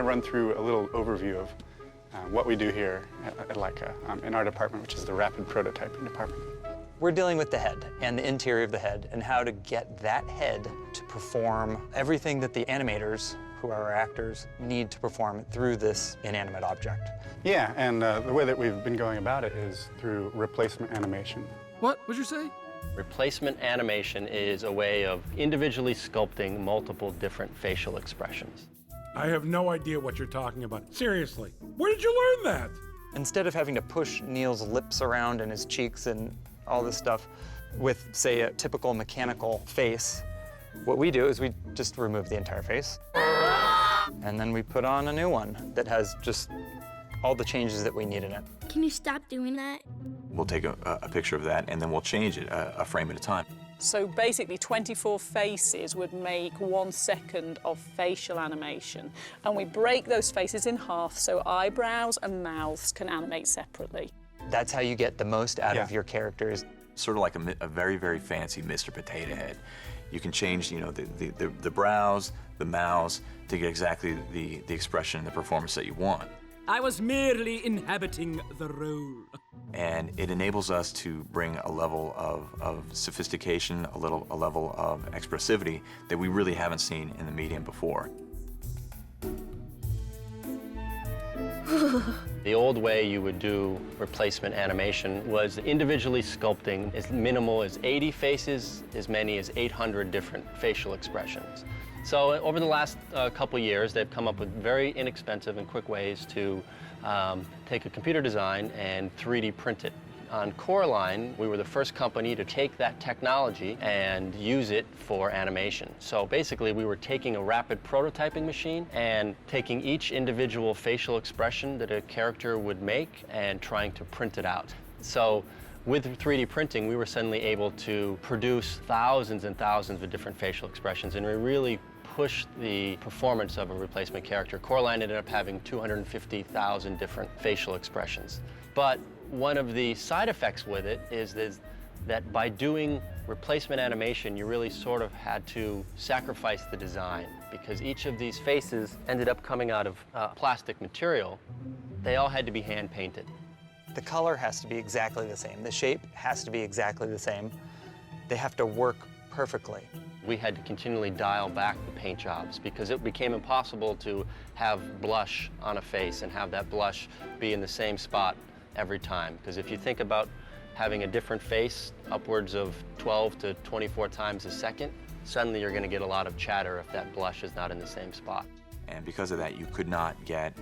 run through a little overview of what we do here at LAIKA in our department, which is the rapid prototyping department. We're dealing with the head and the interior of the head and how to get that head to perform everything that the animators, who are our actors, need to perform through this inanimate object. Yeah, and the way that we've been going about it is through replacement animation. What would you say? Replacement animation is a way of individually sculpting multiple different facial expressions. I have no idea what you're talking about. Seriously, where did you learn that? Instead of having to push Neil's lips around and his cheeks and all this stuff with, say, a typical mechanical face, what we do is we just remove the entire face. And then we put on a new one that has just all the changes that we need in it. Can you stop doing that? We'll take a picture of that and then we'll change it a frame at a time. So basically 24 faces would make 1 second of facial animation. And we break those faces in half so eyebrows and mouths can animate separately. That's how you get the most out of your characters. Sort of like a very, very fancy Mr. Potato Head. You can change, you know, the brows, the mouths to get exactly the expression and the performance that you want. I was merely inhabiting the role. And it enables us to bring a level of sophistication, a level of expressivity that we really haven't seen in the medium before. The old way you would do replacement animation was individually sculpting as minimal as 80 faces, as many as 800 different facial expressions. So over the last couple years, they've come up with very inexpensive and quick ways to take a computer design and 3D print it. On Coraline, we were the first company to take that technology and use it for animation. So basically, we were taking a rapid prototyping machine and taking each individual facial expression that a character would make and trying to print it out. So with 3D printing, we were suddenly able to produce thousands and thousands of different facial expressions, and we really pushed the performance of a replacement character. Coraline ended up having 250,000 different facial expressions. But one of the side effects with it is that by doing replacement animation, you really sort of had to sacrifice the design, because each of these faces ended up coming out of plastic material. They all had to be hand-painted. The color has to be exactly the same. The shape has to be exactly the same. They have to work perfectly. We had to continually dial back the paint jobs because it became impossible to have blush on a face and have that blush be in the same spot every time. Because if you think about having a different face upwards of 12 to 24 times a second, suddenly you're going to get a lot of chatter if that blush is not in the same spot. And because of that, you could not get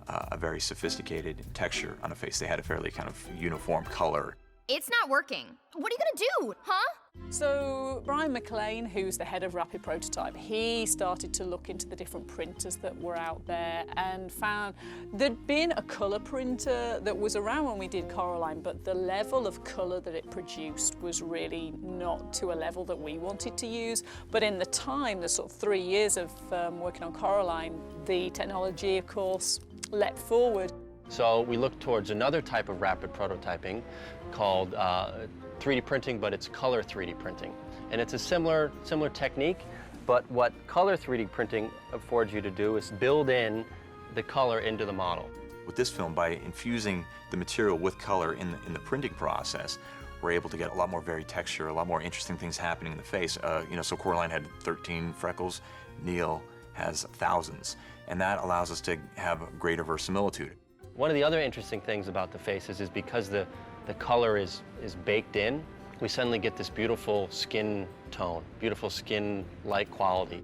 a very sophisticated texture on a face. They had a fairly kind of uniform color. It's not working. What are you gonna do, huh? So Brian McLean, who's the head of Rapid Prototype, he started to look into the different printers that were out there and found there'd been a colour printer that was around when we did Coraline, but the level of colour that it produced was really not to a level that we wanted to use. But in the time, the sort of 3 years of working on Coraline, the technology, of course, leapt forward. So we looked towards another type of rapid prototyping called 3D printing, but it's color 3D printing. And it's a similar technique, but what color 3D printing affords you to do is build in the color into the model. With this film, by infusing the material with color in the printing process, we're able to get a lot more varied texture, a lot more interesting things happening in the face. You know, so Coraline had 13 freckles, Neil has thousands, and that allows us to have greater verisimilitude. One of the other interesting things about the faces is because the color is baked in, we suddenly get this beautiful skin tone, beautiful skin-like quality.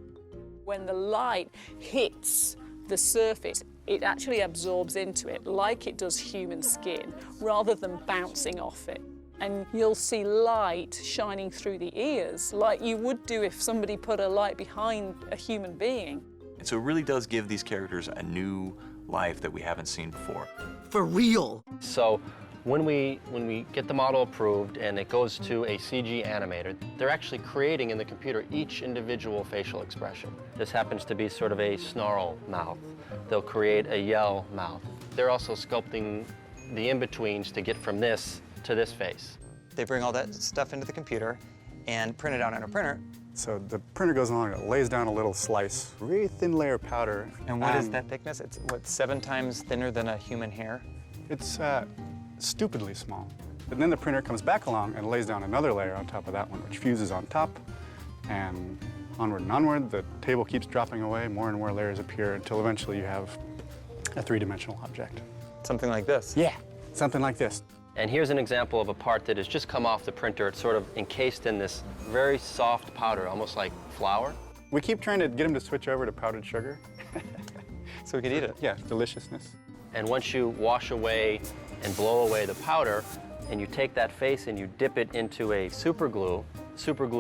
When the light hits the surface, it actually absorbs into it like it does human skin, rather than bouncing off it. And you'll see light shining through the ears, like you would do if somebody put a light behind a human being. And so it really does give these characters a new life that we haven't seen before. For real. So when we get the model approved and it goes to a CG animator, they're actually creating in the computer each individual facial expression. This happens to be sort of a snarl mouth. They'll create a yell mouth. They're also sculpting the in-betweens to get from this to this face. They bring all that stuff into the computer and print it out on a printer, So the printer goes along and it lays down a little slice, really thin layer of powder. And what is that thickness? It's, what, 7 times thinner than a human hair? It's stupidly small. And then the printer comes back along and lays down another layer on top of that one, which fuses on top. And onward and onward, the table keeps dropping away, more and more layers appear until eventually you have a 3-dimensional object. Something like this? Yeah, something like this. And here's an example of a part that has just come off the printer. It's sort of encased in this very soft powder, almost like flour. We keep trying to get him to switch over to powdered sugar. So we could eat it? Yeah, deliciousness. And once you wash away and blow away the powder, and you take that face and you dip it into a super glue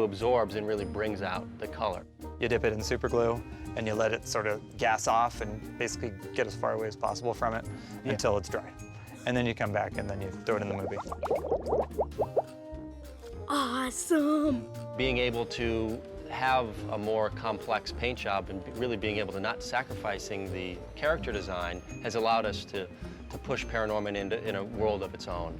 absorbs and really brings out the color. You dip it in super glue and you let it sort of gas off and basically get as far away as possible from it until it's dry. And then you come back and then you throw it in the movie. Awesome. Being able to have a more complex paint job and really being able to not sacrificing the character design has allowed us to push ParaNorman in a world of its own.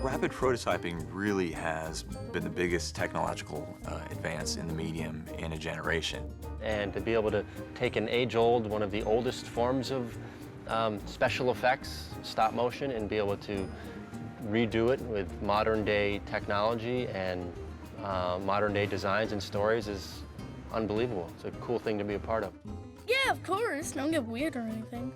Rapid prototyping really has been the biggest technological advance in the medium in a generation. And to be able to take an age-old, one of the oldest forms of special effects, stop motion, and be able to redo it with modern-day technology and modern-day designs and stories is unbelievable. It's a cool thing to be a part of. Yeah, of course. Don't get weird or anything.